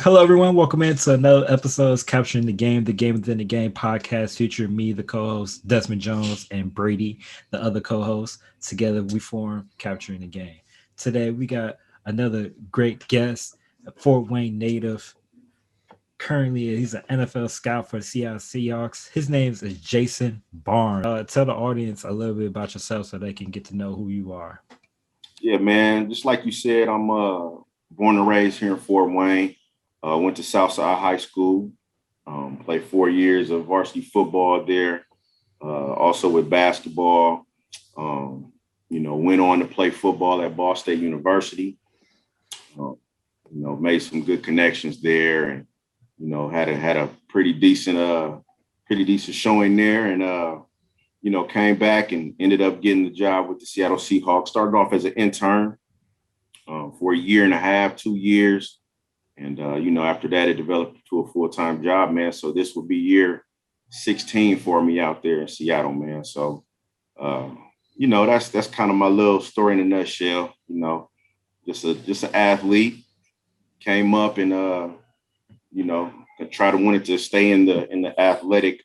Hello, everyone. Welcome into another episode of Capturing the Game Within the Game podcast featuring me, the co-host, Desmond Jones, and Brady, the other co-host. Together, we form Capturing the Game. Today, we got another great guest, a Fort Wayne native. Currently, he's an NFL scout for the Seattle Seahawks. His name is Jason Barnes. Tell the audience a little bit about yourself so they can get to know who you are. Yeah, man. Just like you said, I'm born and raised here in Fort Wayne. Went to Southside High School. Played 4 years of varsity football there. Also with basketball. Went on to play football at Ball State University. Made some good connections there, and had a pretty decent showing there, and came back and ended up getting the job with the Seattle Seahawks. Started off as an intern for a year and a half, 2 years. And, after that, it developed to a full-time job, man. So this will be year 16 for me out there in Seattle, man. So, that's kind of my little story in a nutshell. Just an athlete, came up and, wanted to stay in the athletic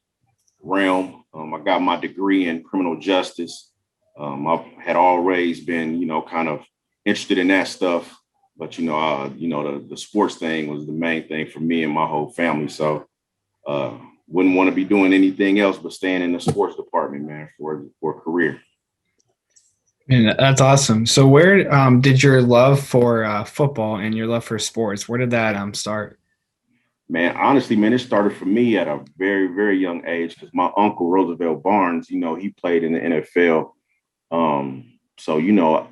realm. I got my degree in criminal justice. I had always been, kind of interested in that stuff, but the sports thing was the main thing for me and my whole family. So wouldn't want to be doing anything else but staying in the sports department, man, for a career. And that's awesome. So where did your love for football and your love for sports, where did that start? Man, honestly, man, it started for me at a very, very young age because my uncle, Roosevelt Barnes, he played in the NFL. So,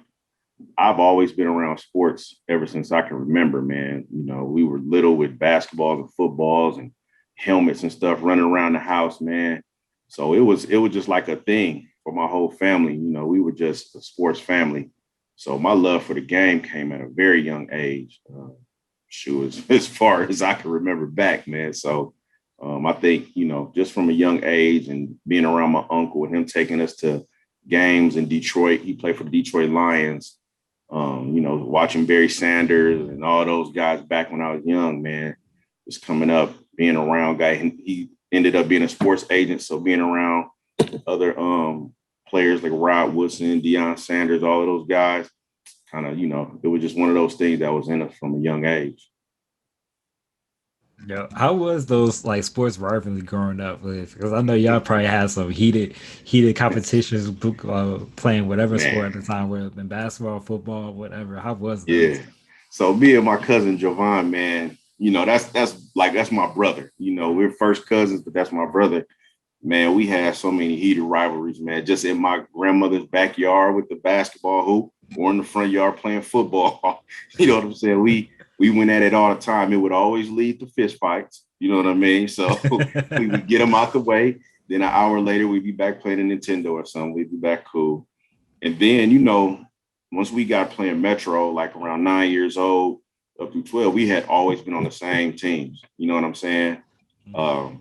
I've always been around sports ever since I can remember, man. We were little with basketballs and footballs and helmets and stuff running around the house, man. So it was just like a thing for my whole family. We were just a sports family. So my love for the game came at a very young age. As far as I can remember back, man. So I think, just from a young age and being around my uncle and him taking us to games in Detroit, he played for the Detroit Lions, watching Barry Sanders and all those guys back when I was young, man, just coming up, being around guy. He ended up being a sports agent. So being around other players like Rod Woodson, Deion Sanders, all of those guys, kind of, it was just one of those things that was in us from a young age. Yo, how was those like sports rivalry growing up with? Because I know y'all probably had some heated competitions, playing whatever sport at Man, the time, whether it been basketball, football, whatever. How was yeah. those? So me and my cousin Javon, man, that's my brother. We're first cousins, but that's my brother. Man, we had so many heated rivalries, man, just in my grandmother's backyard with the basketball hoop or in the front yard playing football. You know what I'm saying? We went at it all the time. It would always lead to fist fights. You know what I mean? So we would get them out the way. Then an hour later, we'd be back playing a Nintendo or something. We'd be back cool. And then, once we got playing Metro, like around 9 years old up through 12, we had always been on the same teams. You know what I'm saying? But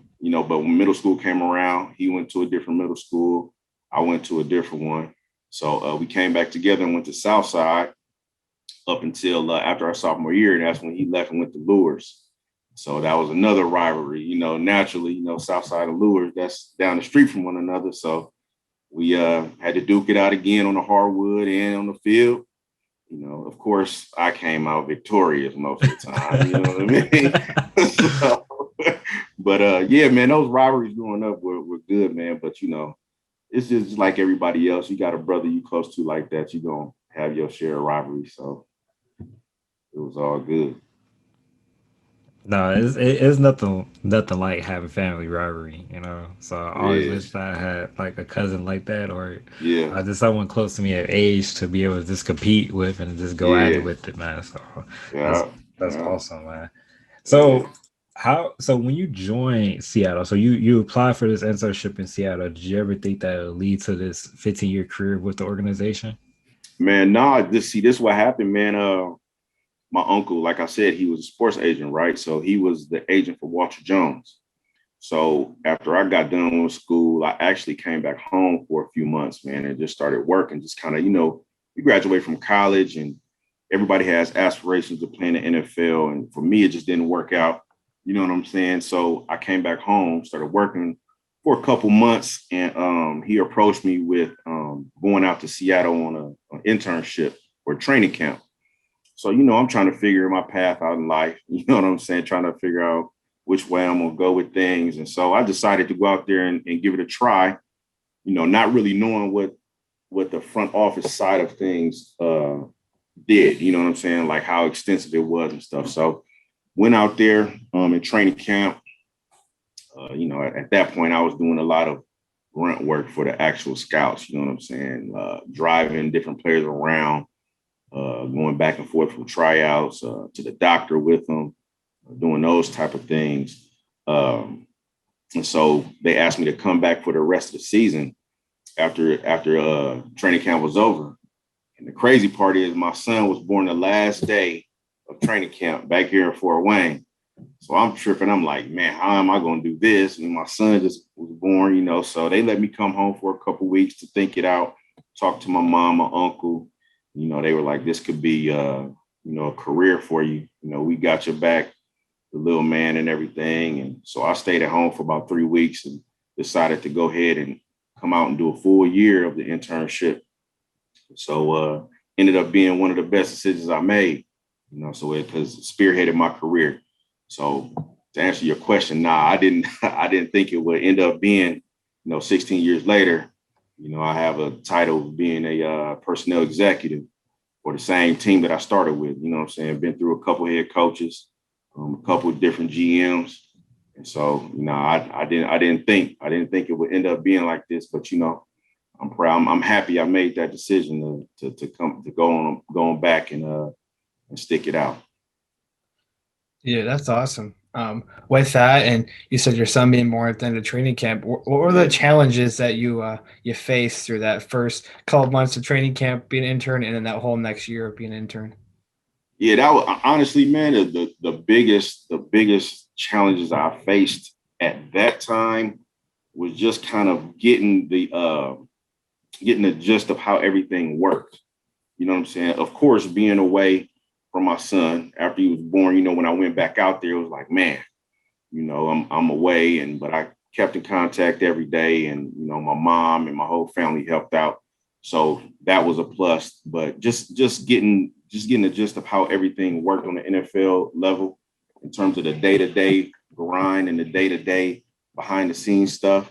when middle school came around, he went to a different middle school. I went to a different one. So we came back together and went to Southside up until after our sophomore year. And that's when he left and went to Lures. So that was another rivalry, naturally, Southside and Lures, that's down the street from one another. So we had to duke it out again on the hardwood and on the field. Of course, I came out victorious most of the time. You know what I mean? So, but yeah, man, those rivalries growing up were good, man. But it's just like everybody else. You got a brother you close to like that, you're gonna have your share of rivalry. So it was all good. No, it's nothing like having family rivalry. So I always Yeah, wish I had like a cousin like that, or yeah, just someone close to me at age to be able to just compete with and just go at it yeah, with it, man. So that's yeah, that's yeah, awesome, man. yeah. So so when you joined Seattle, so you applied for this internship in Seattle, did you ever think that it would lead to this 15-year career with the organization? Man, nah, this is what happened, man. My uncle, like I said, he was a sports agent, right? So he was the agent for Walter Jones. So after I got done with school, I actually came back home for a few months, man, and just started working. Just kind of, we graduate from college and everybody has aspirations to play in the NFL. And for me, it just didn't work out. You know what I'm saying? So I came back home, started working for a couple months, and he approached me with going out to Seattle on an internship or training camp. So, I'm trying to figure my path out in life. You know what I'm saying? Trying to figure out which way I'm going to go with things. And so I decided to go out there and give it a try, not really knowing what the front office side of things did, you know what I'm saying? Like how extensive it was and stuff. So went out there in training camp. At that point, I was doing a lot of grunt work for the actual scouts, you know what I'm saying? Driving different players around, going back and forth from tryouts to the doctor with them, doing those type of things. And so they asked me to come back for the rest of the season after training camp was over. And the crazy part is my son was born the last day of training camp back here in Fort Wayne. So I'm tripping. I'm like, man, how am I going to do this? And my son just was born, so they let me come home for a couple of weeks to think it out, talk to my mom, my uncle. They were like, this could be, a career for you. We got your back, the little man and everything. And so I stayed at home for about 3 weeks and decided to go ahead and come out and do a full year of the internship. So ended up being one of the best decisions I made, because it spearheaded my career. So to answer your question, I didn't think it would end up being, 16 years later, I have a title of being a personnel executive for the same team that I started with, you know what I'm saying? Been through a couple of head coaches, a couple of different GMs. And so, I didn't think it would end up being like this, but, I'm proud. I'm happy I made that decision to go on back and stick it out. Yeah, that's awesome. With that, and you said your son being born at the end of training camp. What were the challenges that you faced through that first couple of months of training camp, being an intern, and then that whole next year of being an intern? Yeah, that was honestly, man, the biggest challenges I faced at that time was just kind of getting the gist of how everything worked. You know what I'm saying? Of course, being away from my son after he was born, when I went back out there, it was like, man, I'm away, but I kept in contact every day, and my mom and my whole family helped out, so that was a plus. But just getting the gist of how everything worked on the NFL level in terms of the day-to-day grind and the day-to-day behind the scenes stuff,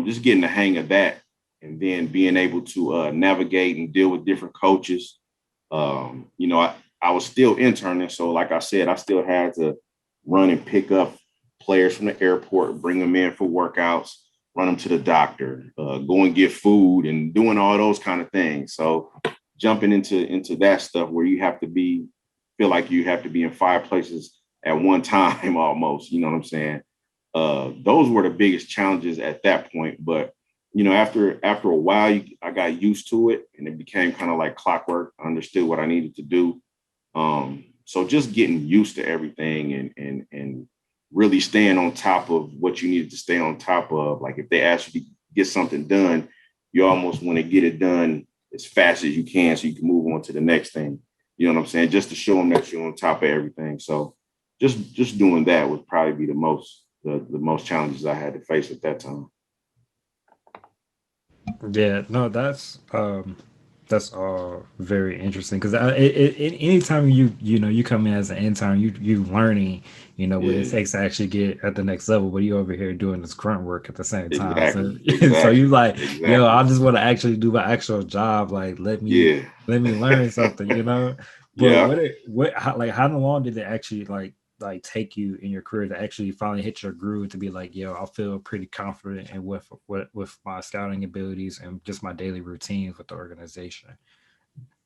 just getting the hang of that, and then being able to navigate and deal with different coaches. I was still interning, so like I said, I still had to run and pick up players from the airport, bring them in for workouts, run them to the doctor, go and get food, and doing all those kind of things. So jumping into that stuff where you have to feel like you have to be in 5 places at one time almost, you know what I'm saying? Those were the biggest challenges at that point. But, after a while, I got used to it, and it became kind of like clockwork. I understood what I needed to do. So just getting used to everything and really staying on top of what you needed to stay on top of. Like if they ask you to get something done, you almost want to get it done as fast as you can so you can move on to the next thing. You know what I'm saying? Just to show them that you're on top of everything. So just doing that would probably be the most challenges I had to face at that time. Yeah, no, that's all very interesting because anytime you come in as an intern, you learning what it takes to actually get at the next level, but you over here doing this grunt work at the same time. Exactly. So you like, yo, I just want to actually do my actual job. Like let me learn something, But Yeah. how long did it actually like take you in your career to actually finally hit your groove to be like, yo, I feel pretty confident and with my scouting abilities and just my daily routines with the organization?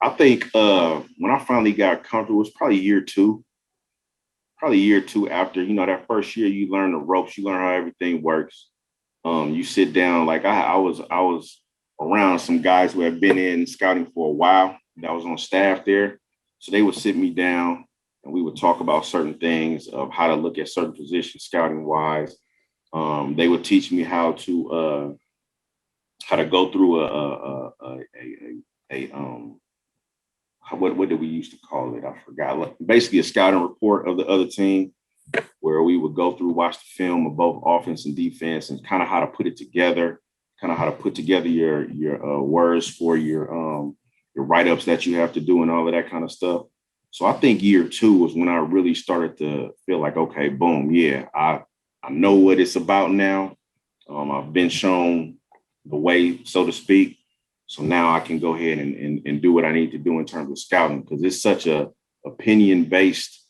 I think when I finally got comfortable, it was probably year two after, that first year you learn the ropes, you learn how everything works. You sit down, like I was around some guys who had been in scouting for a while that was on staff there. So they would sit me down and we would talk about certain things of how to look at certain positions scouting wise. They would teach me how to go through a what did we used to call it? I forgot. Like, basically, a scouting report of the other team, where we would go through, watch the film of both offense and defense, and kind of how to put it together, kind of how to put together your words for your write-ups that you have to do and all of that kind of stuff. So I think year 2 was when I really started to feel like, okay, boom, yeah, I know what it's about now. I've been shown the way, so to speak. So now I can go ahead and do what I need to do in terms of scouting, because it's such a opinion-based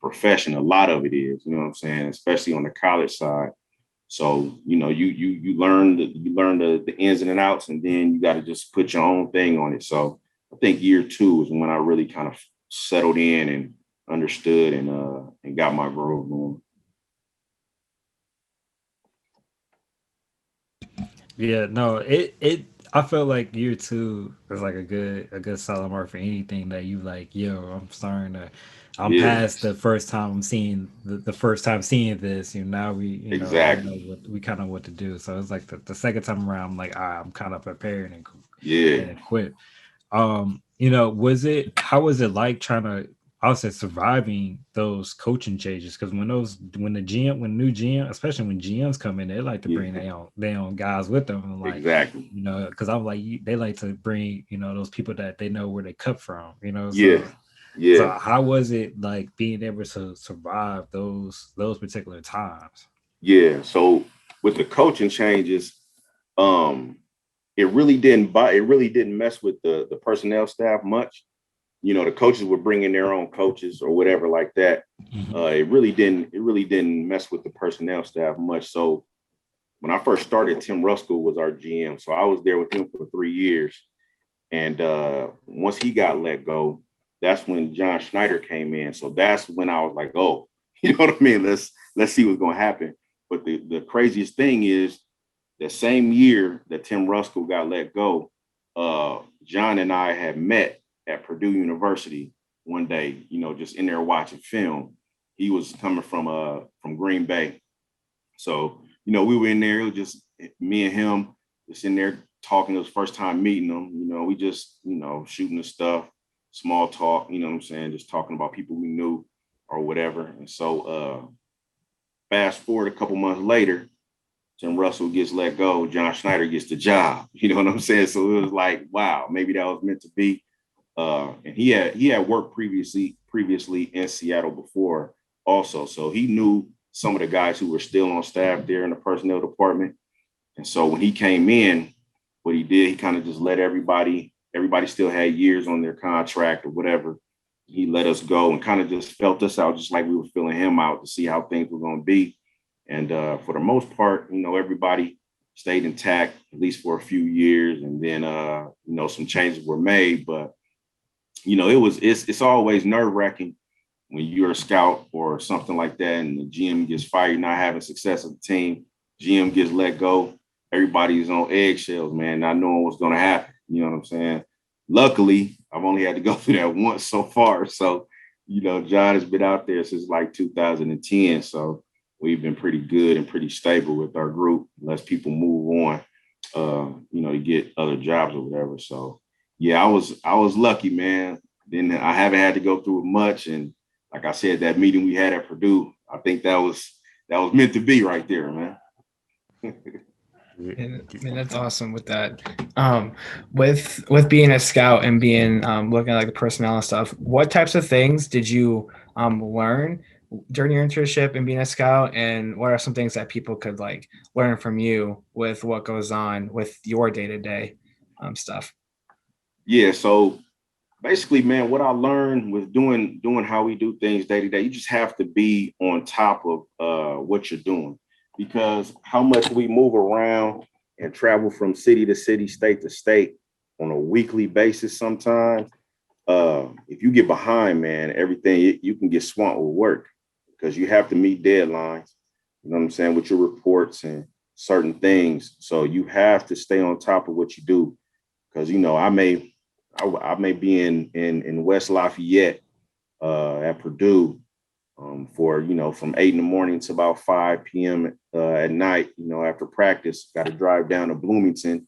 profession. A lot of it is, you know what I'm saying, especially on the college side. So, you learn the ins and outs, and then you got to just put your own thing on it. So I think year 2 is when I really kind of settled in and understood and got my groove going. Yeah, no, it I felt like year 2 is like a good solid mark for anything that you like, yo, I'm Yeah, past the first time I'm seeing the first time seeing this, now we know exactly. what we kind of what to do. So it's like the second time around, I'm like, I'm kind of prepared Yeah, and equipped. Was it how was it like trying to also surviving those coaching changes? Because when new GM, especially when GMs come in, they like to bring yeah, their own guys with them, and like, exactly. because I'm like, they like to bring those people that they know where they cut from, Yeah, so yeah, how was it like being able to survive those particular times? yeah. So with the coaching changes, um, it really didn't mess with the personnel staff much. The coaches were bringing their own coaches or whatever like that. Mhm. It really didn't mess with the personnel staff much. So when I first started, Tim Ruskell was our GM. So I was there with him for 3 years. And once he got let go, that's when John Schneider came in. So that's when I was like, oh, you know what I mean? Let's see what's gonna happen. But the craziest thing is that same year that Tim Ruskell got let go, John and I had met at Purdue University one day, just in there watching film. He was coming from Green Bay. So, we were in there, it was just me and him just in there talking. It was first time meeting him. We just, shooting the stuff, small talk, you know what I'm saying? Just talking about people we knew or whatever. And so fast forward a couple months later, Tim Russell gets let go, John Schneider gets the job. You know what I'm saying? So it was like, wow, maybe that was meant to be. And he had worked previously in Seattle before also. So he knew some of the guys who were still on staff there in the personnel department. And so when he came in, what he did, he kind of just let everybody still had years on their contract or whatever. He let us go and kind of just felt us out, just like we were filling him out to see how things were going to be. And for the most part, everybody stayed intact, at least for a few years. And then, some changes were made. But, it's always nerve wracking when you're a scout or something like that and the GM gets fired, you're not having success with the team, GM gets let go, everybody's on eggshells, man, not knowing what's going to happen. You know what I'm saying? Luckily, I've only had to go through that once so far. So, John has been out there since like 2010. So we've been pretty good and pretty stable with our group, unless people move on, to get other jobs or whatever. So, yeah, I was lucky, man. Then I haven't had to go through it much. And like I said, that meeting we had at Purdue, I think that was meant to be right there, man. And I mean, that's awesome with that. With being a scout and being looking at like the personnel and stuff, what types of things did you learn during your internship and being a scout, and what are some things that people could like learn from you with what goes on with your day to day stuff? Yeah, so basically, man, what I learned was doing how we do things day to day. You just have to be on top of what you're doing, because how much we move around and travel from city to city, state to state on a weekly basis. Sometimes, if you get behind, man, everything you can get swamped with work because you have to meet deadlines. You know what I'm saying, with your reports and certain things. So you have to stay on top of what you do, because I may be in West Lafayette at Purdue for from 8 in the morning to about 5 p.m. At night. After practice, got to drive down to Bloomington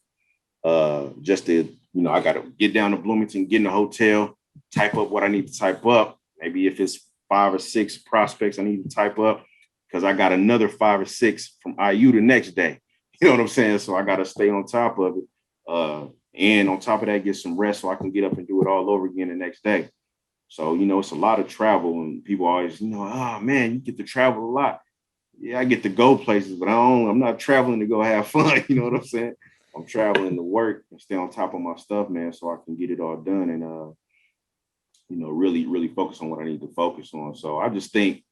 just to I got to get down to Bloomington, get in the hotel, type up what I need to type up. Maybe if it's 5 or 6 prospects I need to type up, because I got another 5 or 6 from IU the next day. You know what I'm saying? So I got to stay on top of it. And on top of that, get some rest so I can get up and do it all over again the next day. So, it's a lot of travel, and people always, oh man, you get to travel a lot. Yeah, I get to go places, but I'm not traveling to go have fun. You know what I'm saying? I'm traveling to work and stay on top of my stuff, man, so I can get it all done and, really, really focus on what I need to focus on. So I just think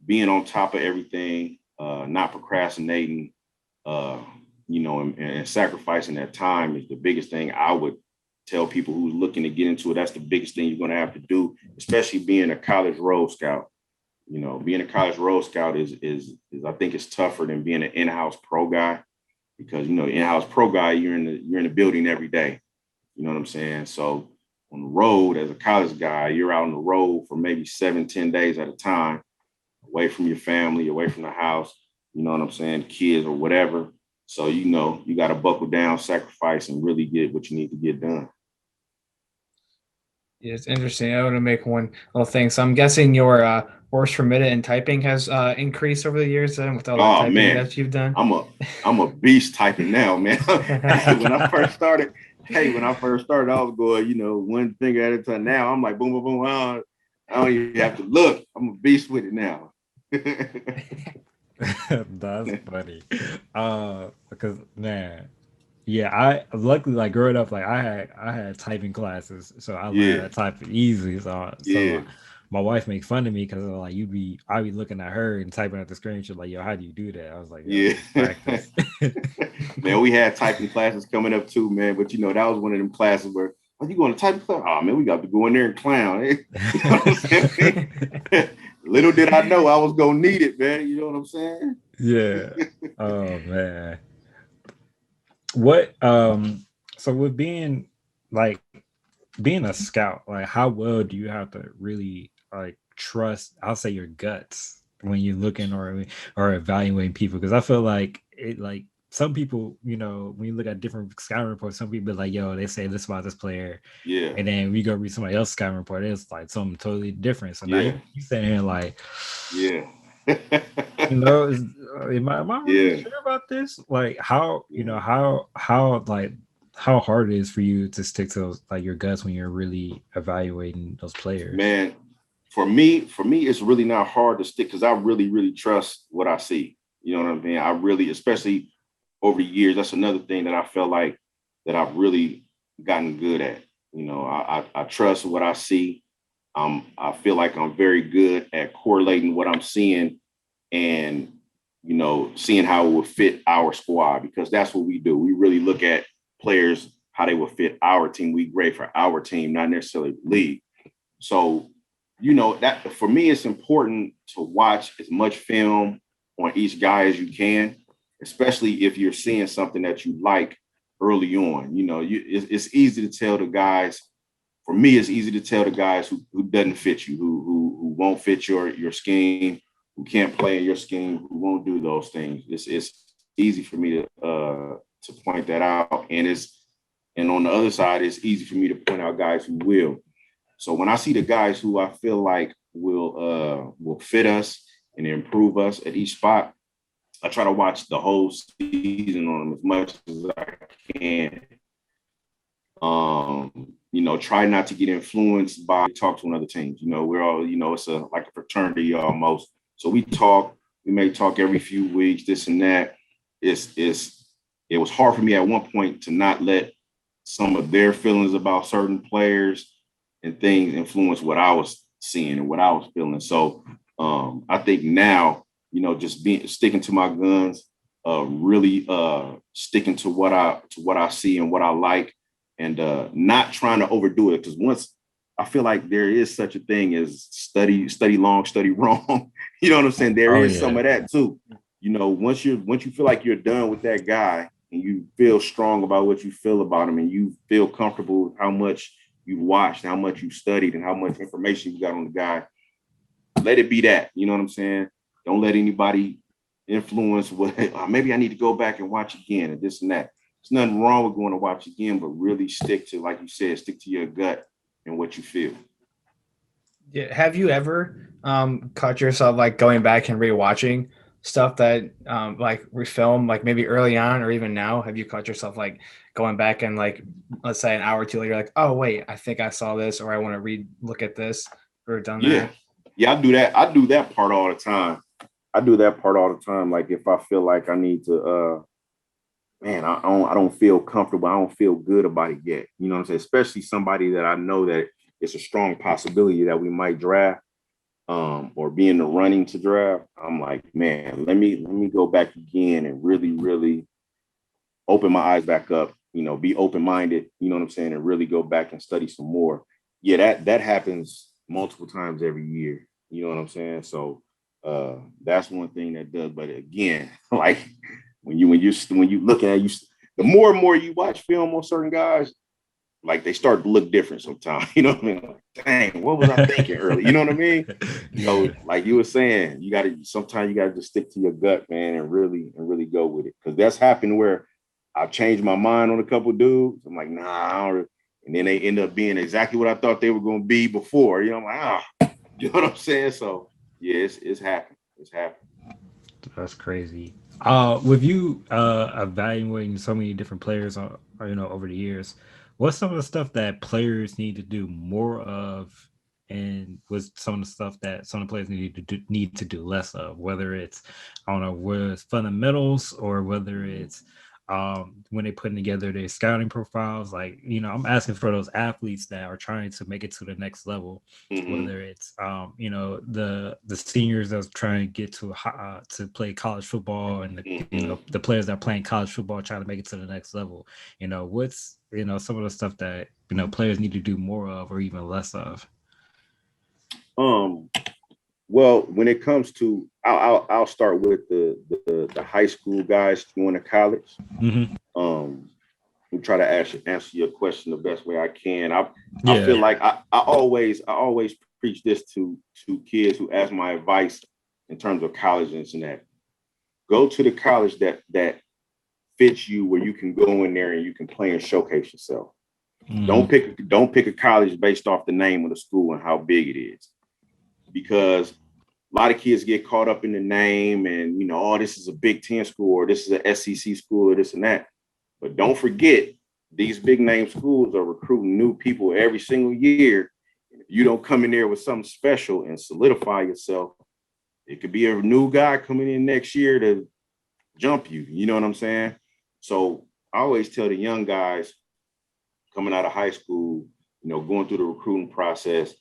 being on top of everything, not procrastinating, and sacrificing that time is the biggest thing I would tell people who's looking to get into it. That's the biggest thing you're going to have to do, especially being a college Road Scout. Being a college Road Scout is I think it's tougher than being an in-house pro guy, because in-house pro guy, you're in the building every day. You know what I'm saying? So on the road as a college guy, you're out on the road for maybe 7-10 days at a time, away from your family, away from the house. You know what I'm saying? Kids or whatever. So you got to buckle down, sacrifice, and really get what you need to get done. Yeah, it's interesting. I want to make one little thing. So I'm guessing your words per minute in typing has increased over the years then, with all that typing that you've done. I'm a beast typing now, man. When I first started, I was going, one finger at a time. Now I'm like boom, boom, boom. I don't even have to look. I'm a beast with it now. That's funny. Because man, yeah, I luckily, like, growing up, like I had typing classes, so I learned how to type easily. So my wife makes fun of me because like I be looking at her and typing at the screen. She's like, "Yo, how do you do that?" I was like, "Yeah, practice." Man, we had typing classes coming up too, man. But that was one of them classes where, are you going to type class? Oh man, we got to go in there and clown. You know what I'm saying? Little did I know I was gonna need it, man. You know what I'm saying? Yeah. Oh man. What so with being a scout, like how well do you have to really like trust, I'll say, your guts when you're looking or evaluating people? Because I feel like it, like some people, when you look at different scouting reports, some people like, yo, they say this about this player. Yeah. And then we go read somebody else's scouting report, it's like something totally different. So now you sitting here like, yeah. am I really sure about this? Like how, how hard it is for you to stick to those, like, your guts when you're really evaluating those players? Man, for me, it's really not hard to stick, because I really, really trust what I see. You know what I mean? I really, especially over the years, that's another thing that I felt like that I've really gotten good at. I trust what I see. I feel like I'm very good at correlating what I'm seeing and, seeing how it will fit our squad, because that's what we do. We really look at players, how they will fit our team. We grade for our team, not necessarily the league. So, that for me, it's important to watch as much film on each guy as you can, especially if you're seeing something that you like early on. It's easy to tell the guys. For me, it's easy to tell the guys who doesn't fit you, who won't fit your scheme, who can't play in your scheme, who won't do those things. It's easy for me to point that out, and on the other side, it's easy for me to point out guys who will. So when I see the guys who I feel like will fit us and improve us at each spot, I try to watch the whole season on them as much as I can. Try not to get influenced by talk to another teams. We're all, it's like a fraternity almost. So we may talk every few weeks, this and that. It was hard for me at one point to not let some of their feelings about certain players and things influence what I was seeing and what I was feeling. So I think now, just sticking to my guns, really sticking to what I see and what I like, and not trying to overdo it. Because once I feel like there is such a thing as study long, study wrong. You know what I'm saying? There is some of that too. Once you feel like you're done with that guy and you feel strong about what you feel about him and you feel comfortable with how much you've watched, how much you've studied, and how much information you got on the guy, let it be that. You know what I'm saying? Don't let anybody influence what maybe I need to go back and watch again and this and that. there's nothing wrong with going to watch again, but really stick to, like you said, stick to your gut and what you feel. Yeah. Have you ever caught yourself like going back and rewatching stuff that like refilm, like maybe early on or even now? Have you caught yourself like going back and like, let's say an hour or two later, like, oh wait, I think I saw this, or I want to look at this, or done Yeah. that? Yeah, I do that. I do that part all the time. I do that part all the time. Like if I feel like I need to man, I don't feel comfortable. I don't feel good about it yet. You know what I'm saying? Especially somebody that I know that it's a strong possibility that we might draft or be in the running to draft. I'm like, man, let me go back again and really, really open my eyes back up, be open-minded, you know what I'm saying, and really go back and study some more. Yeah, that happens multiple times every year. You know what I'm saying? So that's one thing that does. But again, like when you looking at you, the more and more you watch film on certain guys, like they start to look different sometimes. You know what I mean? Like, dang, what was I thinking early? You know what I mean? Yeah. So like you were saying, sometimes you gotta just stick to your gut, man, and really go with it. Because that's happened where I've changed my mind on a couple of dudes. I'm like, nah, and then they end up being exactly what I thought they were gonna be before. I'm like, you know what I'm saying? So yeah, it's happened. It's happened. That's crazy. With you evaluating so many different players, over the years, what's some of the stuff that players need to do more of, and what's some of the stuff that some of the players need to do less of? Whether it's, I don't know, whether it's fundamentals or whether it's when they're putting together their scouting profiles. Like, I'm asking for those athletes that are trying to make it to the next level, Mm-hmm. whether it's the seniors that's trying to get to play college football, and Mm-hmm. the players that are playing college football trying to make it to the next level. What's some of the stuff that players need to do more of or even less of. Um, Well, when it comes to, I'll start with the high school guys going to college. Mm-hmm. Um, we try to answer your question the best way I can. I Yeah. feel like I always preach this to kids who ask my advice in terms of college and this and that. Go to the college that fits you, where you can go in there and you can play and showcase yourself. Mm-hmm. Don't pick a college based off the name of the school and how big it is, because a lot of kids get caught up in the name and, oh, this is a Big Ten school or this is an SEC school or this and that. But don't forget, these big name schools are recruiting new people every single year. If you don't come in there with something special and solidify yourself, it could be a new guy coming in next year to jump you. You know what I'm saying? So I always tell the young guys coming out of high school, going through the recruiting process,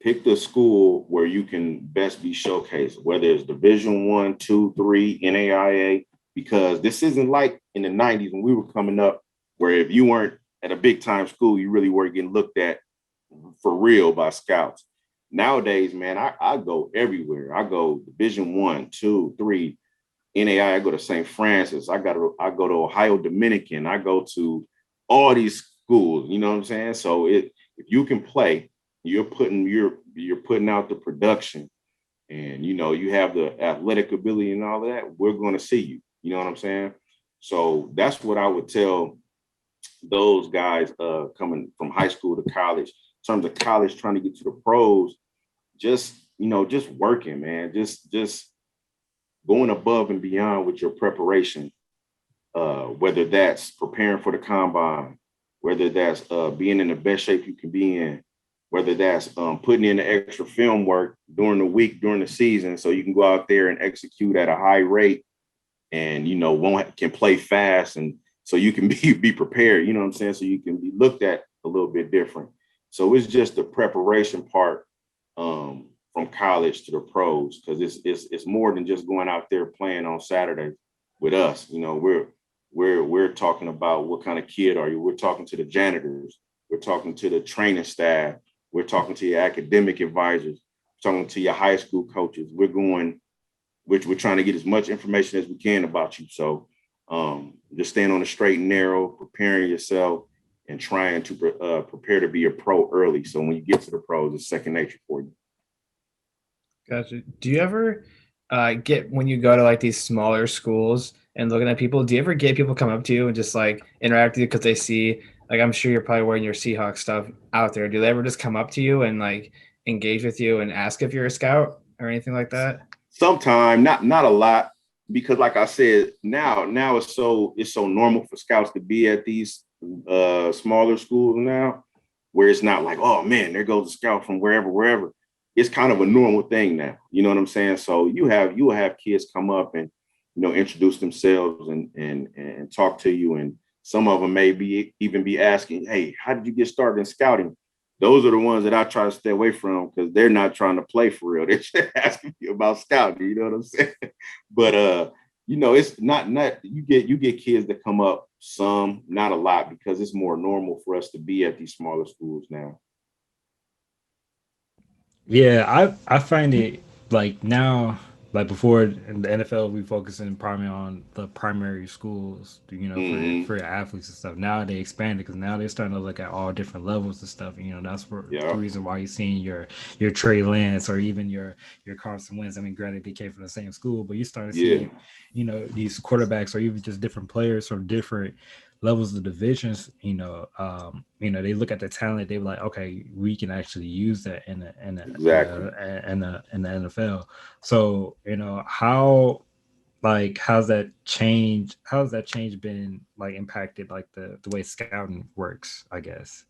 pick the school where you can best be showcased, whether it's Division 1, 2, 3, NAIA, because this isn't like in the 90s when we were coming up, where if you weren't at a big time school, you really weren't getting looked at for real by scouts. Nowadays, man, I go everywhere. I go Division 1, 2, 3, NAIA. I go to St. Francis. I go to Ohio Dominican. I go to all these schools. You know what I'm saying? So if you can play, you're putting out the production, and you have the athletic ability and all of that, we're going to see you. You know what I'm saying? So that's what I would tell those guys coming from high school to college. In terms of college, trying to get to the pros, just working, man, just going above and beyond with your preparation, whether that's preparing for the combine, whether that's being in the best shape you can be in, whether that's putting in the extra film work during the week, during the season, so you can go out there and execute at a high rate, and can play fast, and so you can be prepared. You know what I'm saying? So you can be looked at a little bit different. So it's just the preparation part from college to the pros, because it's more than just going out there playing on Saturday with us. We're talking about what kind of kid are you. We're talking to the janitors. We're talking to the training staff. We're talking to your academic advisors. We're talking to your high school coaches. We're trying to get as much information as we can about you. So just staying on the straight and narrow, preparing yourself, and trying to prepare to be a pro early. So when you get to the pros, it's second nature for you. Gotcha. Do you ever get when you go to like these smaller schools and looking at people, do you ever get people come up to you and just like interact with you because they see, like, I'm sure you're probably wearing your Seahawks stuff out there. Do they ever just come up to you and like engage with you and ask if you're a scout or anything like that? Sometime, not a lot, because like I said, now it's so normal for scouts to be at these smaller schools now, where it's not like, oh man, there goes a scout from wherever. It's kind of a normal thing now. You know what I'm saying? So you will have kids come up and introduce themselves and talk to you, and some of them may be even be asking, hey, how did you get started in scouting? Those are the ones that I try to stay away from, because they're not trying to play for real. They're just asking you about scouting. You know what I'm saying? But it's not you get kids that come up, some, not a lot, because it's more normal for us to be at these smaller schools now. Yeah, I find it like now, like before in the NFL, we focusing primarily on the primary schools, Mm-hmm. for your athletes and stuff. Now they expanded because now they're starting to look at all different levels of stuff. That's the Yeah. reason why you're seeing your Trey Lance or even your Carson Wentz. I mean, granted they came from the same school, but you start to Yeah. see, these quarterbacks or even just different players from different levels of divisions, they look at the talent, they were like, okay, we can actually use that Exactly. in the NFL. So, how's that change been like impacted like the way scouting works, I guess.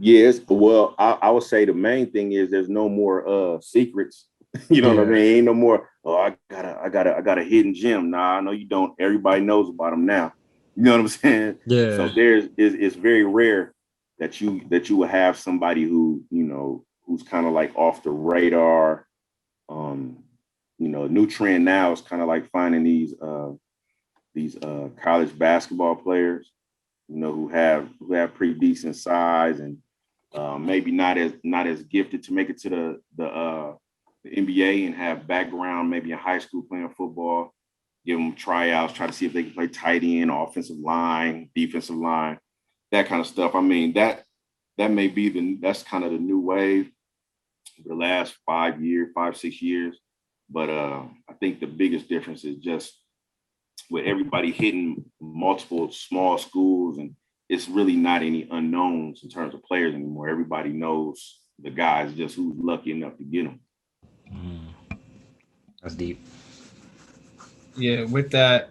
Yes. Well, I would say the main thing is there's no more secrets. You know what I Yeah. mean? Ain't no more, oh, I got a hidden gem. Nah, I know you don't. Everybody knows about them now. You know what I'm saying? So Yeah. it's very rare that you will have somebody who's kind of like off the radar. Um, new trend now is kind of like finding these college basketball players, who have pretty decent size, and maybe not as gifted to make it to the NBA, and have background maybe in high school playing football. Give them tryouts, try to see if they can play tight end, offensive line, defensive line, that kind of stuff. I mean, that's kind of the new wave for the last 5 years, 5, 6 years. But I think the biggest difference is just with everybody hitting multiple small schools, and it's really not any unknowns in terms of players anymore. Everybody knows the guys, just who's lucky enough to get them. Mm, that's deep. Yeah, with that,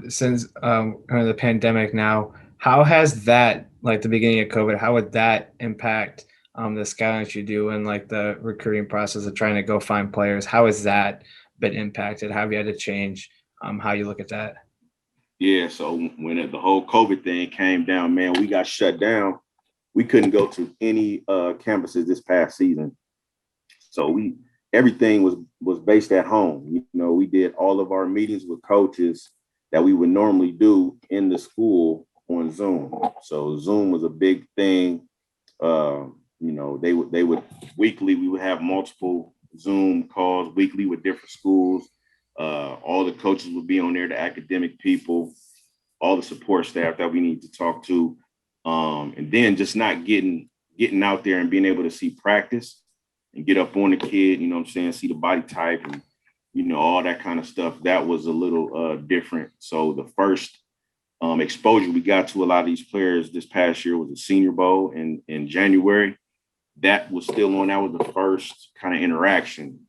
since kind of the pandemic now, how has that, like the beginning of COVID, how would that impact the scouting that you do and like the recruiting process of trying to go find players? How has that been impacted? How have you had to change how you look at that? Yeah, so when the whole COVID thing came down, man, we got shut down. We couldn't go to any campuses this past season. So everything was based at home. We did all of our meetings with coaches that we would normally do in the school on Zoom. So Zoom was a big thing. They would weekly, we would have multiple Zoom calls weekly with different schools. All the coaches would be on there, the academic people, all the support staff that we need to talk to. And then just not getting out there and being able to see practice and get up on the kid, you know what I'm saying, see the body type and, all that kind of stuff. That was a little different. So the first exposure we got to a lot of these players this past year was the Senior Bowl in January. That was still on. That was the first kind of interaction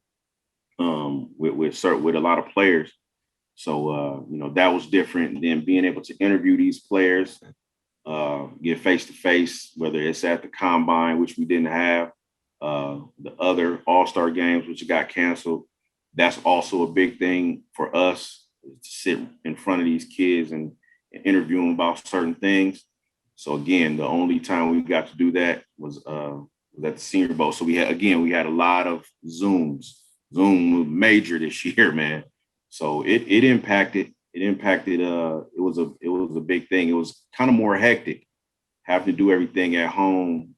with a lot of players. So that was different. Then being able to interview these players, get face to face, whether it's at the combine, which we didn't have, the other All-Star games, which got canceled. That's also a big thing for us, to sit in front of these kids and interview them about certain things. So again, the only time we got to do that was at the Senior Bowl. So we had a lot of Zooms. Zoom was major this year, man. So it impacted. It impacted. It was a big thing. It was kind of more hectic, having to do everything at home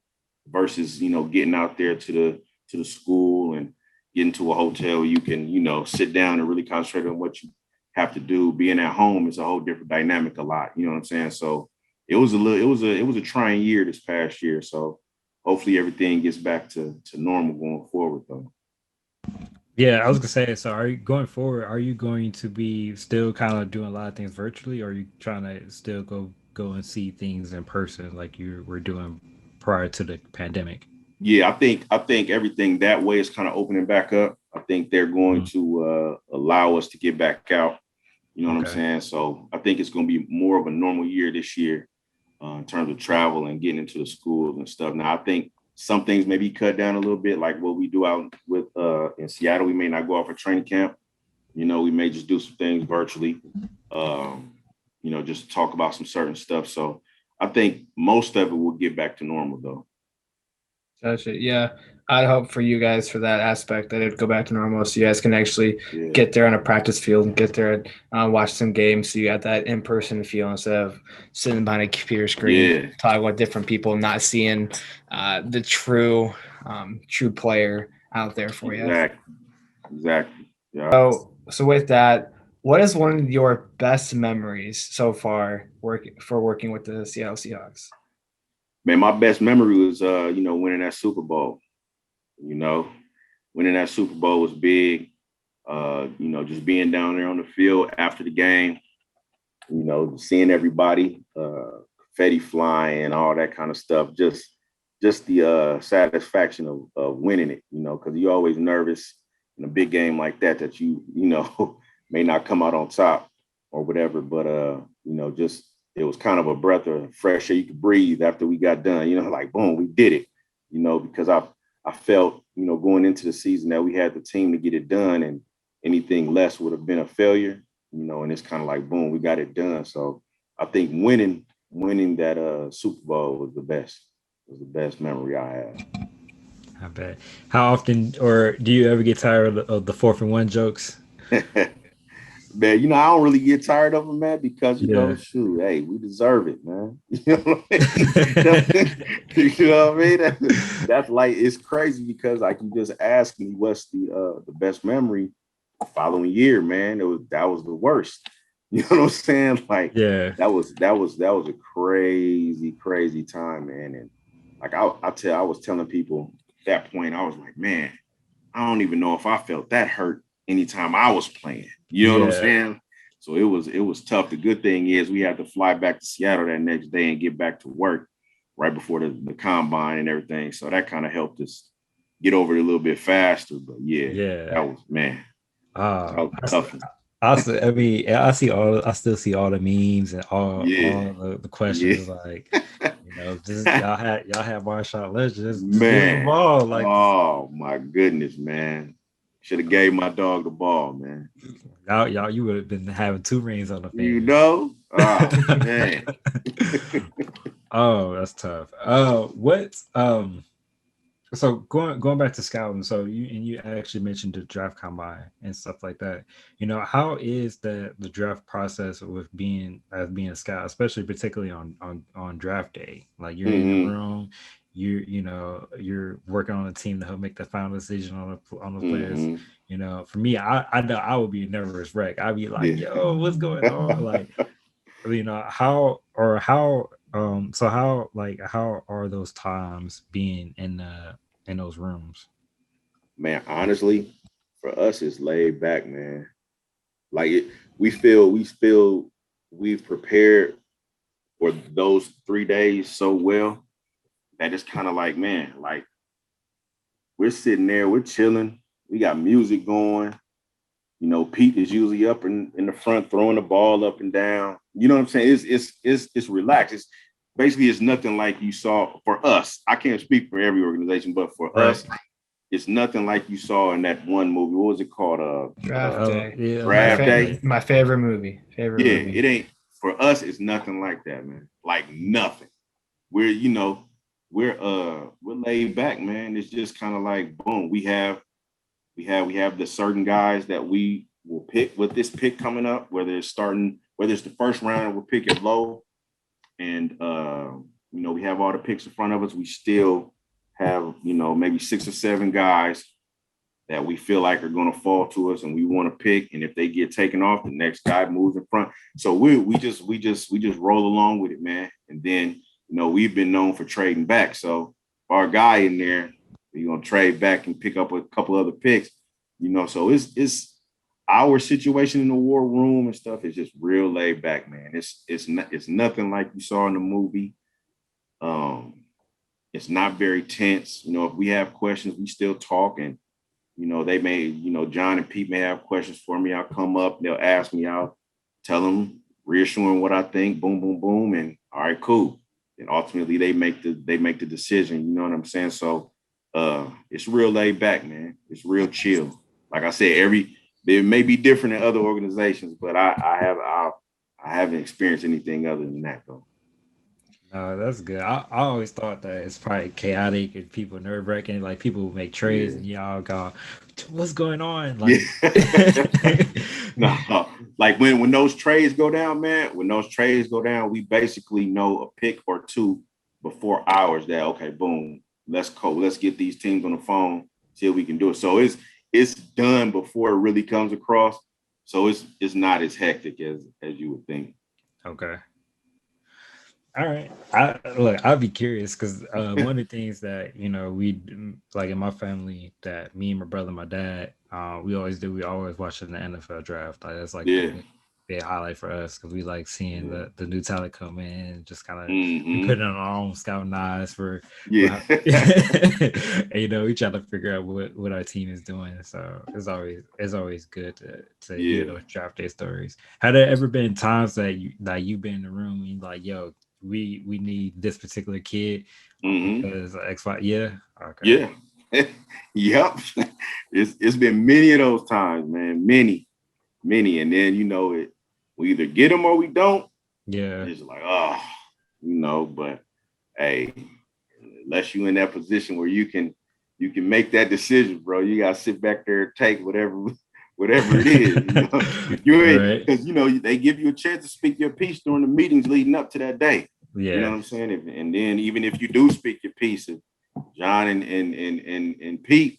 versus getting out there to the school and getting to a hotel. You can sit down and really concentrate on what you have to do. Being at home is a whole different dynamic. A lot, you know what I'm saying. So it was a trying year this past year. So hopefully everything gets back to normal going forward, though. Yeah, I was gonna say. So, are you going forward? Are you going to be still kind of doing a lot of things virtually, or are you trying to still go and see things in person like you were doing prior to the pandemic? Yeah, I think everything that way is kind of opening back up. I think they're going Mm, to allow us to get back out. You know what I'm okay. saying? So I think it's going to be more of a normal year this year in terms of travel and getting into the schools and stuff. Now I think some things may be cut down a little bit, like what we do out with in Seattle. We may not go off a training camp. You know, we may just do some things virtually. Um, you know, just talk about some certain stuff. So I think most of it will get back to normal though. Gotcha. Yeah, I'd hope for you guys for that aspect that it'd go back to normal, so you guys can actually Yeah. get there on a practice field and get there and watch some games. So you got that in person feel instead of sitting behind a computer screen Yeah. talking with different people, not seeing the true player out there for you. Exactly. Exactly. Yeah. So with that, what is one of your best memories so far working with the Seattle Seahawks? Man, my best memory was winning that Super Bowl. You know, winning that Super Bowl was big. Just being down there on the field after the game, seeing everybody, confetti flying, all that kind of stuff. Just the satisfaction of winning it, because you're always nervous in a big game like that you may not come out on top or whatever. But just it was kind of a breath of fresh air you could breathe after we got done. Like boom, we did it. Because I felt going into the season that we had the team to get it done, and anything less would have been a failure. And it's kind of like boom, we got it done. So I think winning that Super Bowl was the best memory I have. I bet. How often, or do you ever get tired of the 4th and 1 jokes? Man, I don't really get tired of them, man, because Yeah. shoot, hey, we deserve it, man. You know what I mean? You know what I mean? That's like it's crazy because like you just asked me what's the best memory the following year, man. That was the worst. You know what I'm saying? Like Yeah. that was a crazy, crazy time, man. And like I was telling people at that point, I was like, man, I don't even know if I felt that hurt anytime I was playing. You know what I'm Yeah. saying? So it was tough. The good thing is we had to fly back to Seattle that next day and get back to work right before the combine and everything. So that kind of helped us get over it a little bit faster. But yeah, Yeah. that was man, that Uh, was tough. I mean, I still see all the memes and Yeah, all the yeah, questions like, just y'all had Marshawn Lynch, just give him the man. ball, like Oh my goodness, man. Should have gave my dog the ball, man. y'all you would have been having 2 rings on the You finger. know? Oh man. Oh, that's tough. What so going back to scouting, so you actually mentioned the draft combine and stuff like that. How is the draft process with being a scout, especially particularly on draft day? Like you're in the Hmm. room, you're working on a team to help make the final decision on those players. Hmm. For me, I know I would be a nervous wreck. I'd be like, Yeah. yo, what's going on? Like, how are those times being in those rooms? Man, honestly, for us, it's laid back, man. Like we feel we've prepared for those 3 days so well that it's kind of like, man, like we're sitting there, we're chilling, we got music going. Pete is usually up in the front throwing the ball up and down. You know what I'm saying? It's relaxed. It's nothing like you saw for us. I can't speak for every organization, but for Right. us, it's nothing like you saw in that one movie. What was it called? Draft Day, Yeah, Draft Day. my favorite movie. Favorite Yeah, movie. it ain't for us. It's nothing like that, man. Like nothing. We're laid back, man. It's just kind of like boom. We have the certain guys that we will pick with this pick coming up, whether it's the first round, we'll pick it low, and we have all the picks in front of us. We still have maybe 6 or 7 guys that we feel like are going to fall to us and we want to pick. And if they get taken off, the next guy moves in front. So we just roll along with it, man. And then, we've been known for trading back. So our guy in there, we're going to trade back and pick up a couple other picks. So it's our situation in the war room and stuff is just real laid back, man. It's nothing like you saw in the movie. It's not very tense. If we have questions, we still talk, and they may, John and Pete may have questions for me. I'll come up, they'll ask me, I'll tell them, reassuring what I think, boom, boom, boom, and all right, cool. And ultimately they make the decision, you know what I'm saying? So it's real laid back, man. It's real chill. Like I said, they may be different in other organizations, but I haven't experienced anything other than that though. No, that's good. I always thought that it's probably chaotic and people nerve wracking. Like people will make trades Yeah. and y'all go, "What's going on?" Like, Yeah. No, like when those trades go down, man, we basically know a pick or two before hours that, okay, boom, let's go. Let's get these teams on the phone, see if we can do it. So it's done before it really comes across. So it's not as hectic as you would think. okay. All right. I'd be curious because one of the things that like in my family that me and my brother, and my dad, we always do. We always watching the NFL draft. Like that's like the Yeah. big highlight for us because we like seeing Yeah. the new talent come in and just kind of we Mm-hmm. put it on our own scouting eyes for Yeah. how, and, we try to figure out what our team is doing. So it's always good to hear Yeah. those draft day stories. Had there ever been times that you've been in the room and you're like, yo, we need this particular kid Mm-hmm. because X Y. Yeah. Okay. Yeah. Yep. It's been many of those times, man. Many. And then we either get them or we don't. Yeah. It's like, but hey, unless you in that position where you can make that decision, bro. You gotta sit back there and take whatever it is. If you ain't, Right. because they give you a chance to speak your piece during the meetings leading up to that day. You know Yeah. what I'm saying? And then even if you do speak your piece, if John and Pete,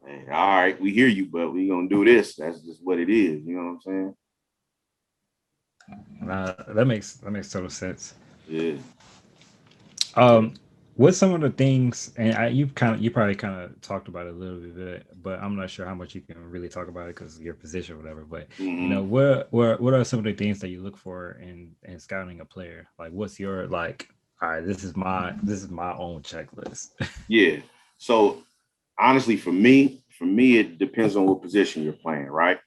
hey, all right, we hear you, but we gonna do this. That's just what it is. You know what I'm saying? That makes total sense. Yeah. Yeah. Um, what's some of the things, and you probably kind of talked about it a little bit, but I'm not sure how much you can really talk about it because of your position or whatever. But Mm-hmm. what are some of the things that you look for in scouting a player? Like, what's your like? All right, this is my own checklist. Yeah. So honestly, for me, it depends on what position you're playing, right?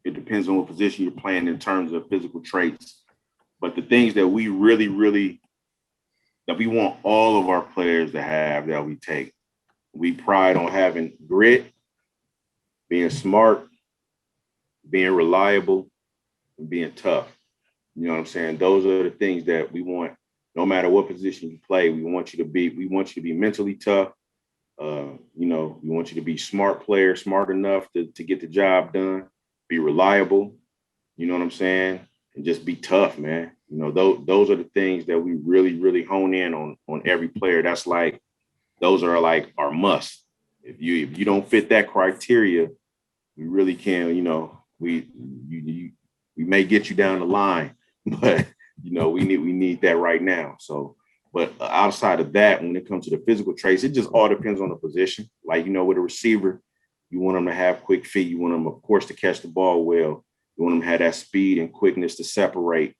It depends on what position you're playing in terms of physical traits. But the things that we really, really that we want all of our players to have that we take, we pride on having grit, being smart, being reliable, and being tough. You know what I'm saying? Those are the things that we want. No matter what position you play, we want you to be mentally tough. We want you to be smart player, smart enough to get the job done, be reliable, you know what I'm saying? And just be tough, man. Those are the things that we really, really hone in on every player. Those are like our must. If you don't fit that criteria, we really can, we may get you down the line, but we need that right now. So, but outside of that, when it comes to the physical traits, it just all depends on the position. Like, with a receiver, you want them to have quick feet. You want them, of course, to catch the ball well. You want them to have that speed and quickness to separate,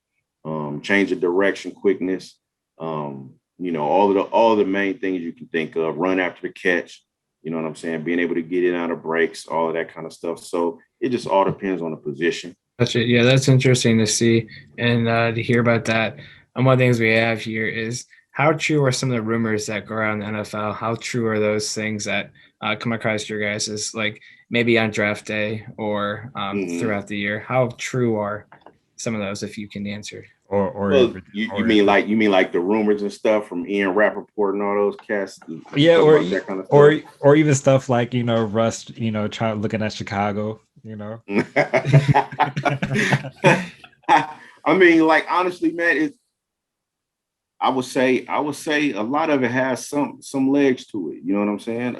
change of direction, quickness. All the main things you can think of. Run after the catch. You know what I'm saying? Being able to get in out of breaks, all of that kind of stuff. So it just all depends on the position. That's it. Yeah, that's interesting to see and to hear about that. And one of the things we have here is how true are some of the rumors that go around the NFL? How true are those things that come across your guys' like maybe on draft day or Mm-hmm. throughout the year? How true are some of those, if you can answer? or Well, if it, you or if mean it, like the rumors and stuff from Ian Rappaport and all those cats? You yeah, talking or about that kind of stuff? or even stuff like Russ, trying looking at Chicago, I mean, like honestly, man, I would say a lot of it has some legs to it. You know what I'm saying?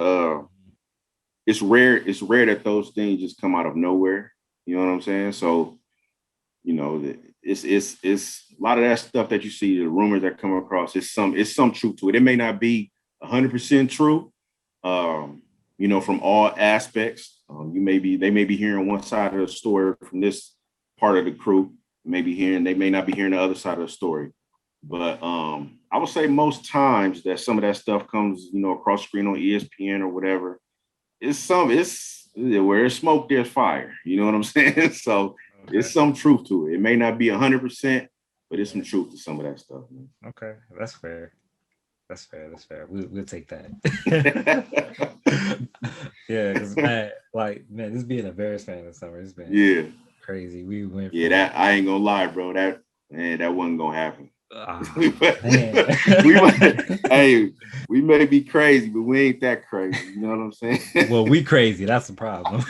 It's rare that those things just come out of nowhere. You know what I'm saying? So it's a lot of that stuff that you see, the rumors that come across. It's some truth to it. It may not be 100% true, from all aspects. They may be hearing one side of the story from this part of the crew. They may not be hearing the other side of the story. But I would say most times that some of that stuff comes, across screen on ESPN or whatever. It's where there's smoke, there's fire. You know what I'm saying? So It's some truth to it. It may not be 100%, but it's some truth to some of that stuff, man. Okay, that's fair. That's fair. We'll take that. Yeah, because man, this being a Bears fan this summer, it's been crazy. We went. That I ain't gonna lie, bro. That wasn't gonna happen. We may be crazy, but we ain't that crazy. You know what I'm saying? Well, we crazy. That's the problem.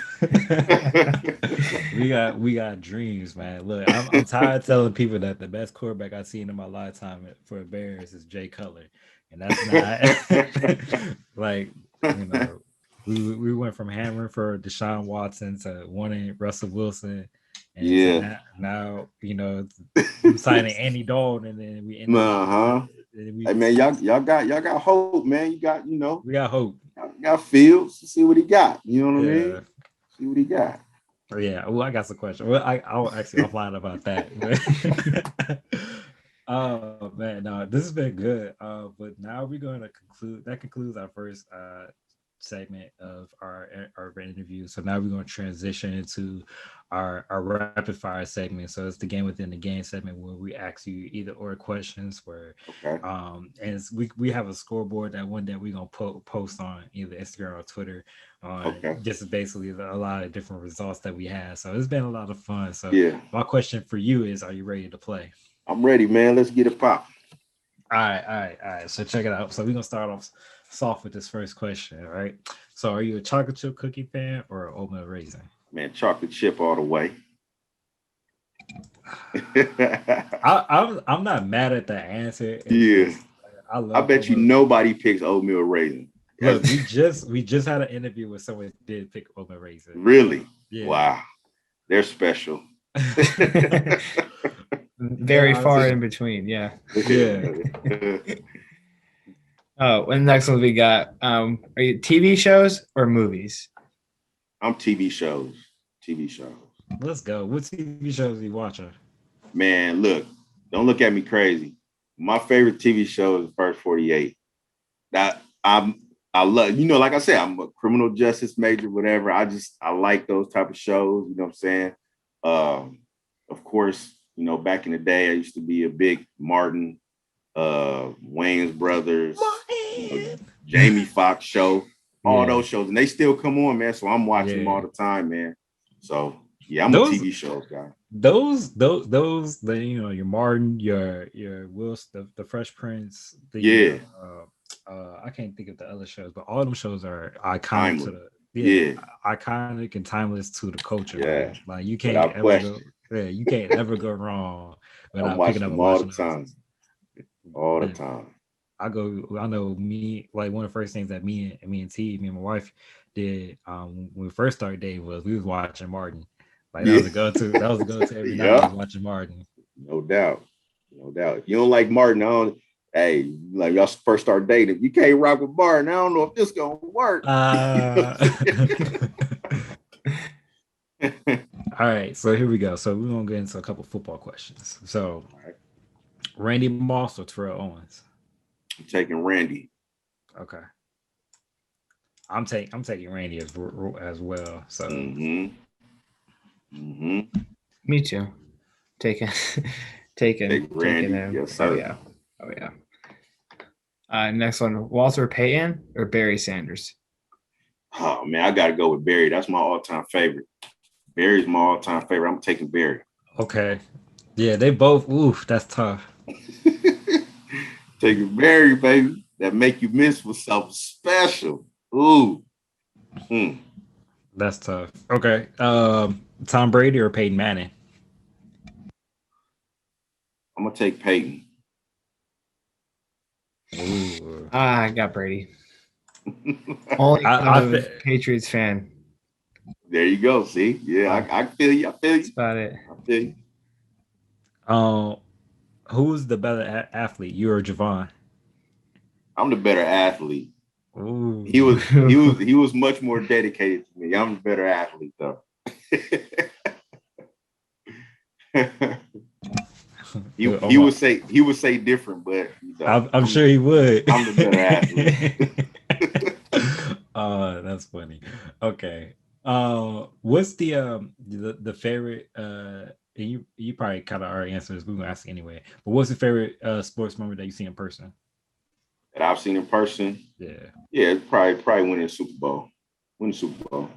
we got dreams, man. Look, I'm tired of telling people that the best quarterback I've seen in my lifetime for the Bears is Jay Cutler, and that's not we went from hammering for Deshaun Watson to wanting Russell Wilson. And now signing Andy Dalton, and then we end up. Hey man, y'all got hope, man. We got hope. Y'all got Fields to see what he got. You know what I mean? See what he got. Yeah. Well, I got some questions. Well, I'll offline about that. Oh man, no, this has been good. But now we're going to conclude. That concludes our first segment of our interview. So now we're going to transition into our rapid fire segment. So it's the game within the game segment where we ask you either or questions where and we have a scoreboard that one day we're going to post on either Instagram or Twitter on just basically a lot of different results that we have. So it's been a lot of fun. So my question for you is, are you ready to play? I'm ready, man. Let's get it pop. All right. So check it out. So we're gonna start off soft with this first question. All right. So are you a chocolate chip cookie fan or an oatmeal raisin? Man, chocolate chip all the way. I'm not mad at the answer. I bet you nobody picks oatmeal raisin. Look, we just had an interview where someone did pick oatmeal raisin. Really? Yeah. Wow. They're special. Very far in between, yeah. Oh, and next one we got. Are you TV shows or movies? I'm TV shows. Let's go. What TV shows are you watching? Man, look, don't look at me crazy. My favorite TV show is First 48. That I love, like I said, I'm a criminal justice major, whatever. I like those type of shows, you know what I'm saying? Of course, back in the day, I used to be a big Martin, Wayne's Brothers, Jamie Foxx show, all those shows, and they still come on, man. So I'm watching them all the time, man. So I'm a TV shows guy. Those, your Martin, your Will, the Fresh Prince, I can't think of the other shows, but all them shows are iconic iconic and timeless to the culture. Man. Like you can't ever go wrong without picking up and watching them all the time. I know me, like one of the first things that me and my wife did when we first started dating was we was watching Martin. Like that was a go-to every night, was watching Martin. No doubt. If you don't like Martin, like y'all first start dating, you can't rock with Martin. I don't know if this gonna work. All right, so here we go. So we're gonna get into a couple football questions. So, Randy Moss or Terrell Owens? I'm taking Randy. Okay. I'm taking Randy as well. So. Me too. Taking Randy. Him. Yes, sir. Oh yeah. Next one, Walter Payton or Barry Sanders? Oh man, I gotta go with Barry. That's my all-time favorite. Barry's my all-time favorite. I'm taking Barry. Okay. Yeah, they both. Oof, that's tough. Taking Barry, baby. That make you miss with something special. Ooh. That's tough. Okay. Tom Brady or Peyton Manning? I'm gonna take Peyton. Ooh. I got Brady. Only Patriots fan. There you go. See, I feel you. That's about it. I feel you. Who's the better athlete, you or Javon? I'm the better athlete. Ooh. He was much more dedicated to me. I'm a better athlete though. he would say different, but I'm sure he would. I'm the better athlete. That's funny. Okay. What's the favorite and you probably kind of already answered this, but we're gonna ask anyway. But what's the favorite sports moment that you see in person? That I've seen in person. Yeah. Yeah, it's probably winning the Super Bowl. Win the Super Bowl.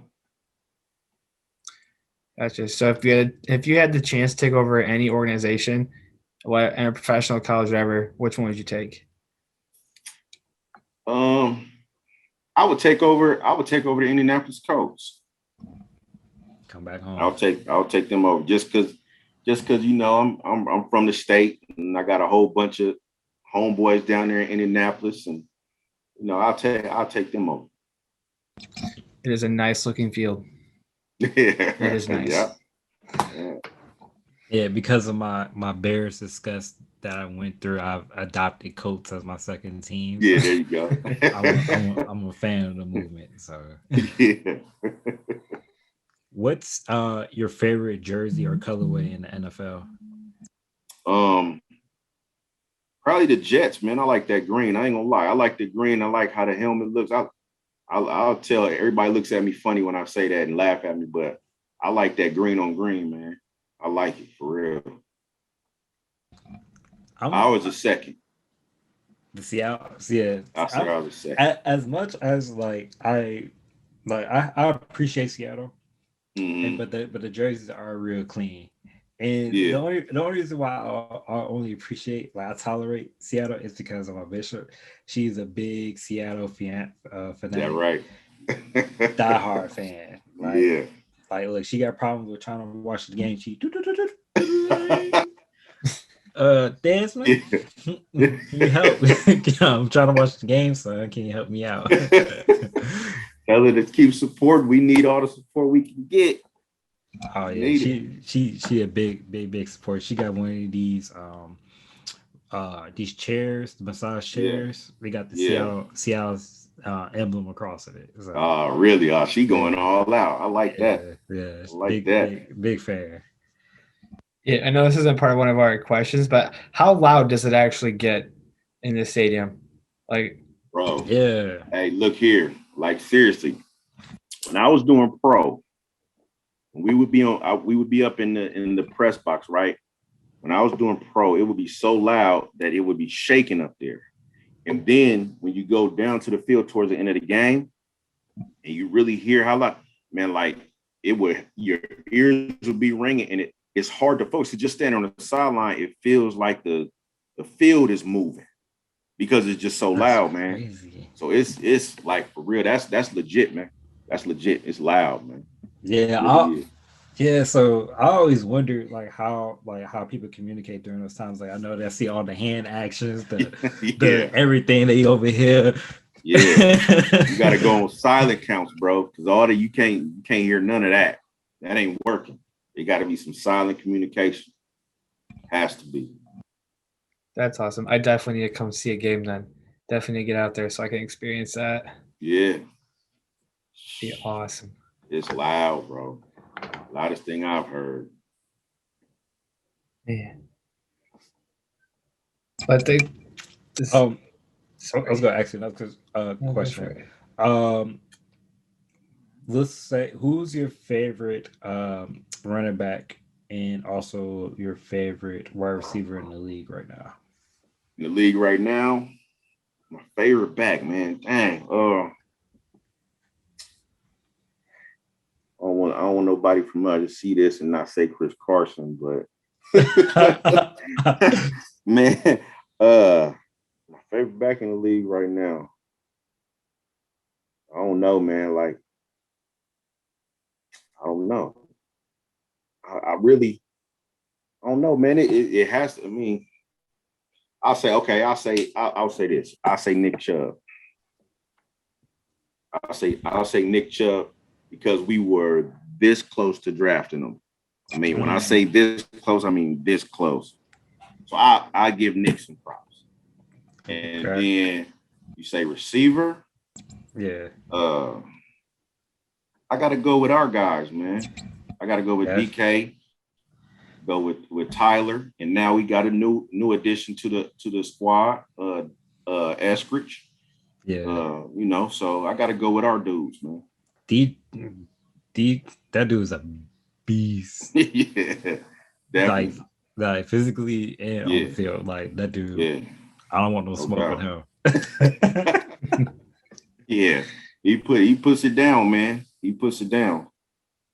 Gotcha. So if you had the chance to take over any organization, what and a professional college ever, which one would you take? I would take over the Indianapolis Colts. Come back home. I'll take them over just because I'm from the state and I got a whole bunch of homeboys down there in Indianapolis, and I'll take them over. It is a nice looking field. Yeah, it is nice. Yeah, because of my Bears disgust that I went through, I've adopted Colts as my second team. Yeah, there you go. I'm a fan of the movement. So yeah. What's your favorite jersey or colorway in the NFL? Probably the Jets, man. I like that green. I ain't gonna lie. I like the green. I like how the helmet looks. I'll tell everybody looks at me funny when I say that and laugh at me, but I like that green on green, man. I like it for real. I was a second. The Seahawks, yeah. I was a second. As much as I appreciate Seattle, but the jerseys are real clean. And the only reason why I only appreciate, I tolerate Seattle is because of my bishop. She's a big Seattle fanatic. Yeah, right. Diehard fan. Look, she got problems with trying to watch the game. She Desmond, can you help? I'm trying to watch the game, son. Can you help me out? Tell her to keep support. We need all the support we can get. Oh yeah, she a big support. She got one of these chairs, the massage chairs. We got the Seattle's emblem across of it. So, really? She going all out. I like that. Yeah, I like that. Big fan. Yeah, I know this isn't part of one of our questions, but how loud does it actually get in the stadium? Bro. Yeah. Hey, look here. Seriously, when I was doing pro, we would be up in the press box, right? When I was doing pro, it would be so loud that it would be shaking up there. And then when you go down to the field towards the end of the game, and you really hear how loud, man, your ears would be ringing, and it's hard to focus. To just stand on the sideline, it feels like the field is moving because it's just so loud, man. Crazy. So it's like, for real, that's legit, man. That's legit. It's loud, man. Yeah, so I always wonder how people communicate during those times. I know they see all the hand actions, the everything they over here. Yeah, you got to go on silent counts, bro, because all that you can't hear none of that. That ain't working. It got to be some silent communication. Has to be. That's awesome. I definitely need to come see a game then. Definitely get out there so I can experience that. Yeah. Be awesome. It's loud, bro. Loudest thing I've heard. Man. But I was gonna ask you another question. Let's say, who's your favorite running back and also your favorite wide receiver in the league right now? In the league right now, my favorite back, man. Dang. I don't want nobody from to see this and not say Chris Carson, but man, my favorite back in the league right now. I don't know, man. I don't know. I really, I don't know, man. It has to. I mean, I'll say this. I'll say Nick Chubb. I'll say Nick Chubb because we were this close to drafting him. I mean, when I say this close, I mean this close. So I give Nick some props. And then you say receiver. Yeah. I got to go with our guys, man. I got to go with Yes. DK, go with Tyler, and now we got a new addition to the squad, Eskridge. Yeah. So I got to go with our dudes, man. D D that dude's a beast. Yeah, Like definitely. like physically and on the Yeah, field. Like that dude. yeah, I don't want no no smoke with doubt. him. Yeah, he puts it down, man. He puts it down.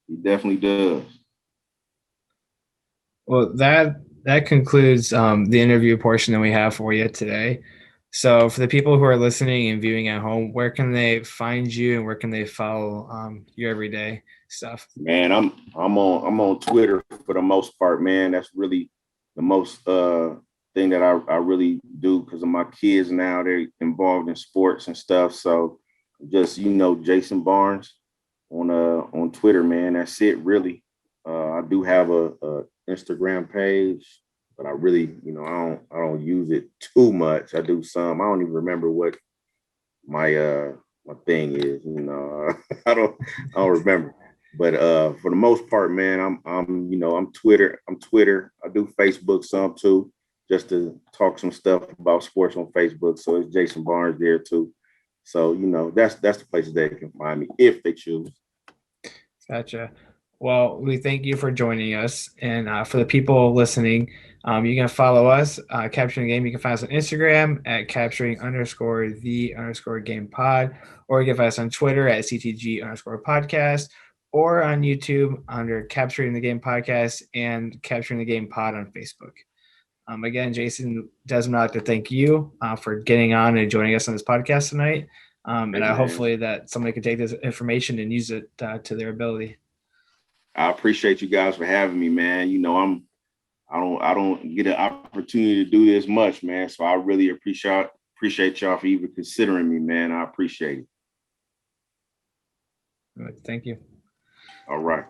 He definitely does. Well, that concludes the interview portion that we have for you today. So, for the people who are listening and viewing at home, where can they find you and where can they follow your everyday stuff? Man, I'm on Twitter for the most part, man. That's really the most thing that I really do because of my kids now. They're involved in sports and stuff. So just Jason Barnes on Twitter, man. That's it, really. I do have a Instagram page, but I really, I don't use it too much. I do some. I don't even remember what my thing is. I don't remember. But for the most part, man, I'm Twitter. I do Facebook some too, just to talk some stuff about sports on Facebook. So it's Jason Barnes there too. So that's the places they can find me if they choose. Gotcha. Well, we thank you for joining us. And for the people listening, you can follow us, Capturing the Game. You can find us on Instagram at capturing_the_game pod, or you can find us on Twitter at CTG_podcast, or on YouTube under Capturing the Game podcast and Capturing the Game pod on Facebook. Again, Jason, Desmond, I'd like to thank you for getting on and joining us on this podcast tonight. And I hopefully that somebody can take this information and use it to their ability. I appreciate you guys for having me, man. I don't get an opportunity to do this much, man. So I really appreciate y'all for even considering me, man. I appreciate it. Thank you. All right.